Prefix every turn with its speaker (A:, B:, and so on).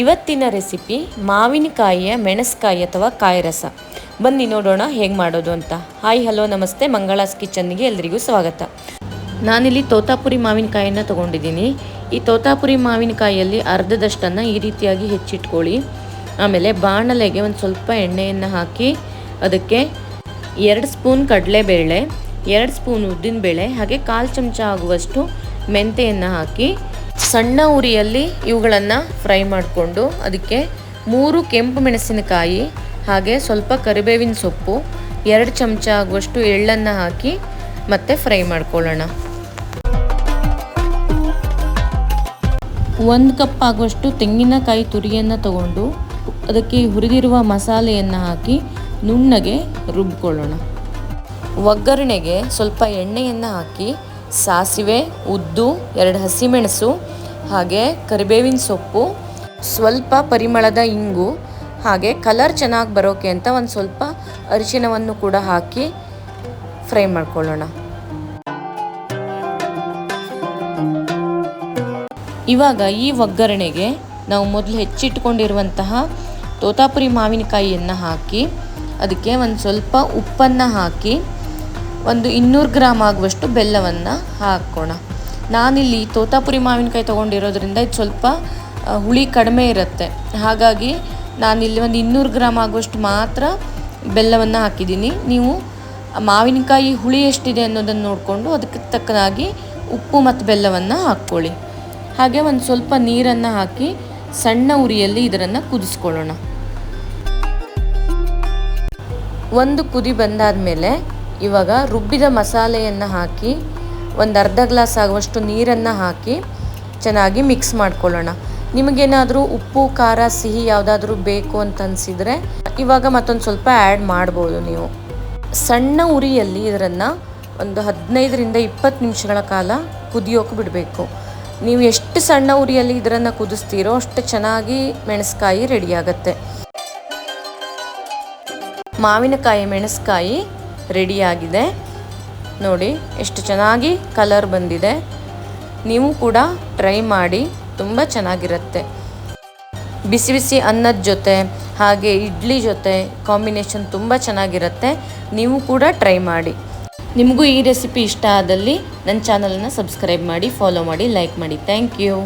A: ಇವತ್ತಿನ ರೆಸಿಪಿ ಮಾವಿನಕಾಯಿಯ ಮೆಣಸ್ಕಾಯಿ ಅಥವಾ ಕಾಯಿ ರಸ. ಬನ್ನಿ ನೋಡೋಣ ಹೇಗೆ ಮಾಡೋದು ಅಂತ. ಹಾಯ್ ಹಲೋ ನಮಸ್ತೆ, ಮಂಗಳಾಸ್ ಕಿಚನ್ನಿಗೆ ಎಲ್ರಿಗೂ ಸ್ವಾಗತ. ನಾನಿಲ್ಲಿ ತೋತಾಪುರಿ ಮಾವಿನಕಾಯಿಯನ್ನು ತೊಗೊಂಡಿದ್ದೀನಿ. ಈ ತೋತಾಪುರಿ ಮಾವಿನಕಾಯಿಯಲ್ಲಿ ಅರ್ಧದಷ್ಟನ್ನು ಈ ರೀತಿಯಾಗಿ ಹೆಚ್ಚಿಟ್ಕೊಳ್ಳಿ. ಆಮೇಲೆ ಬಾಣಲೆಗೆ ಒಂದು ಸ್ವಲ್ಪ ಎಣ್ಣೆಯನ್ನು ಹಾಕಿ ಅದಕ್ಕೆ 2 ಸ್ಪೂನ್ ಕಡಲೆಬೇಳೆ, 2 ಸ್ಪೂನ್ ಉದ್ದಿನಬೇಳೆ, ಹಾಗೆ 1/4 ಚಮಚ ಆಗುವಷ್ಟು ಮೆಂತೆಯನ್ನು ಹಾಕಿ ಸಣ್ಣ ಉರಿಯಲ್ಲಿ ಇವುಗಳನ್ನು ಫ್ರೈ ಮಾಡಿಕೊಂಡು ಅದಕ್ಕೆ 3 ಕೆಂಪು ಮೆಣಸಿನಕಾಯಿ, ಹಾಗೆ ಸ್ವಲ್ಪ ಕರಿಬೇವಿನ ಸೊಪ್ಪು, 2 ಚಮಚ ಆಗುವಷ್ಟು ಎಳ್ಳನ್ನು ಹಾಕಿ ಮತ್ತೆ ಫ್ರೈ ಮಾಡ್ಕೊಳ್ಳೋಣ. 1 ಕಪ್ ಆಗುವಷ್ಟು ತೆಂಗಿನಕಾಯಿ ತುರಿಯನ್ನು ತಗೊಂಡು ಅದಕ್ಕೆ ಹುರಿದಿರುವ ಮಸಾಲೆಯನ್ನು ಹಾಕಿ ನುಣ್ಣಗೆ ರುಬ್ಕೊಳ್ಳೋಣ. ಒಗ್ಗರಣೆಗೆ ಸ್ವಲ್ಪ ಎಣ್ಣೆಯನ್ನು ಹಾಕಿ ಸಾಸಿವೆ, ಉದ್ದು, 2 ಹಸಿಮೆಣಸು, ಹಾಗೆ ಕರಿಬೇವಿನ ಸೊಪ್ಪು, ಸ್ವಲ್ಪ ಪರಿಮಳದ ಇಂಗು, ಹಾಗೆ ಕಲರ್ ಚೆನ್ನಾಗಿ ಬರೋಕೆ ಅಂತ ಒಂದು ಸ್ವಲ್ಪ ಅರಿಶಿನವನ್ನು ಕೂಡ ಹಾಕಿ ಫ್ರೈ ಮಾಡ್ಕೊಳ್ಳೋಣ. ಇವಾಗ ಈ ಒಗ್ಗರಣೆಗೆ ನಾವು ಮೊದಲು ಹೆಚ್ಚಿಟ್ಕೊಂಡಿರುವಂತಹ ತೋತಾಪುರಿ ಮಾವಿನಕಾಯಿಯನ್ನು ಹಾಕಿ ಅದಕ್ಕೆ ಒಂದು ಸ್ವಲ್ಪ ಉಪ್ಪನ್ನು ಹಾಕಿ ಒಂದು 200 ಗ್ರಾಮ್ ಆಗುವಷ್ಟು ಬೆಲ್ಲವನ್ನು ಹಾಕೋಣ. ನಾನಿಲ್ಲಿ ತೋತಾಪುರಿ ಮಾವಿನಕಾಯಿ ತೊಗೊಂಡಿರೋದ್ರಿಂದ ಇದು ಸ್ವಲ್ಪ ಹುಳಿ ಕಡಿಮೆ ಇರುತ್ತೆ, ಹಾಗಾಗಿ ನಾನಿಲ್ಲಿ ಒಂದು 200 ಗ್ರಾಮ್ ಆಗುವಷ್ಟು ಮಾತ್ರ ಬೆಲ್ಲವನ್ನು ಹಾಕಿದ್ದೀನಿ. ನೀವು ಮಾವಿನಕಾಯಿ ಹುಳಿ ಎಷ್ಟಿದೆ ಅನ್ನೋದನ್ನು ನೋಡಿಕೊಂಡು ಅದಕ್ಕೆ ತಕ್ಕನಾಗಿ ಉಪ್ಪು ಮತ್ತು ಬೆಲ್ಲವನ್ನು ಹಾಕ್ಕೊಳ್ಳಿ. ಹಾಗೆ ಒಂದು ಸ್ವಲ್ಪ ನೀರನ್ನು ಹಾಕಿ ಸಣ್ಣ ಉರಿಯಲ್ಲಿ ಇದನ್ನು ಕುದಿಸ್ಕೊಳ್ಳೋಣ. ಒಂದು ಕುದಿ ಬಂದಾದ ಮೇಲೆ ಇವಾಗ ರುಬ್ಬಿದ ಮಸಾಲೆಯನ್ನು ಹಾಕಿ ಒಂದು ಅರ್ಧ ಗ್ಲಾಸ್ ಆಗುವಷ್ಟು ನೀರನ್ನು ಹಾಕಿ ಚೆನ್ನಾಗಿ ಮಿಕ್ಸ್ ಮಾಡ್ಕೊಳ್ಳೋಣ. ನಿಮಗೇನಾದರೂ ಉಪ್ಪು, ಖಾರ, ಸಿಹಿ ಯಾವುದಾದ್ರೂ ಬೇಕು ಅಂತ ಅನಿಸಿದರೆ ಇವಾಗ ಮತ್ತೊಂದು ಸ್ವಲ್ಪ ಆ್ಯಡ್ ಮಾಡ್ಬೋದು. ನೀವು ಸಣ್ಣ ಉರಿಯಲ್ಲಿ ಇದನ್ನು ಒಂದು 15ರಿಂದ 20 ನಿಮಿಷಗಳ ಕಾಲ ಕುದಿಯೋಕೆ ಬಿಡಬೇಕು. ನೀವು ಎಷ್ಟು ಸಣ್ಣ ಉರಿಯಲ್ಲಿ ಇದನ್ನು ಕುದಿಸ್ತೀರೋ ಅಷ್ಟು ಚೆನ್ನಾಗಿ ಮೆಣಸ್ಕಾಯಿ ರೆಡಿಯಾಗತ್ತೆ. ಮಾವಿನಕಾಯಿ ಮೆಣಸ್ಕಾಯಿ ರೆಡಿಯಾಗಿದೆ ನೋಡಿ, ಎಷ್ಟು ಚೆನ್ನಾಗಿ ಕಲರ್ ಬಂದಿದೆ. ನೀವು ಕೂಡ ಟ್ರೈ ಮಾಡಿ, ತುಂಬ ಚೆನ್ನಾಗಿರುತ್ತೆ. ಬಿಸಿ ಬಿಸಿ ಅನ್ನದ ಜೊತೆ ಹಾಗೆ ಇಡ್ಲಿ ಜೊತೆ ಕಾಂಬಿನೇಷನ್ ತುಂಬ ಚೆನ್ನಾಗಿರುತ್ತೆ. ನೀವು ಕೂಡ ಟ್ರೈ ಮಾಡಿ. ನಿಮಗೂ ಈ ರೆಸಿಪಿ ಇಷ್ಟ ಆದಲ್ಲಿ ನನ್ನ ಚಾನಲನ್ನು ಸಬ್ಸ್ಕ್ರೈಬ್ ಮಾಡಿ, ಫಾಲೋ ಮಾಡಿ, ಲೈಕ್ ಮಾಡಿ. Thank you.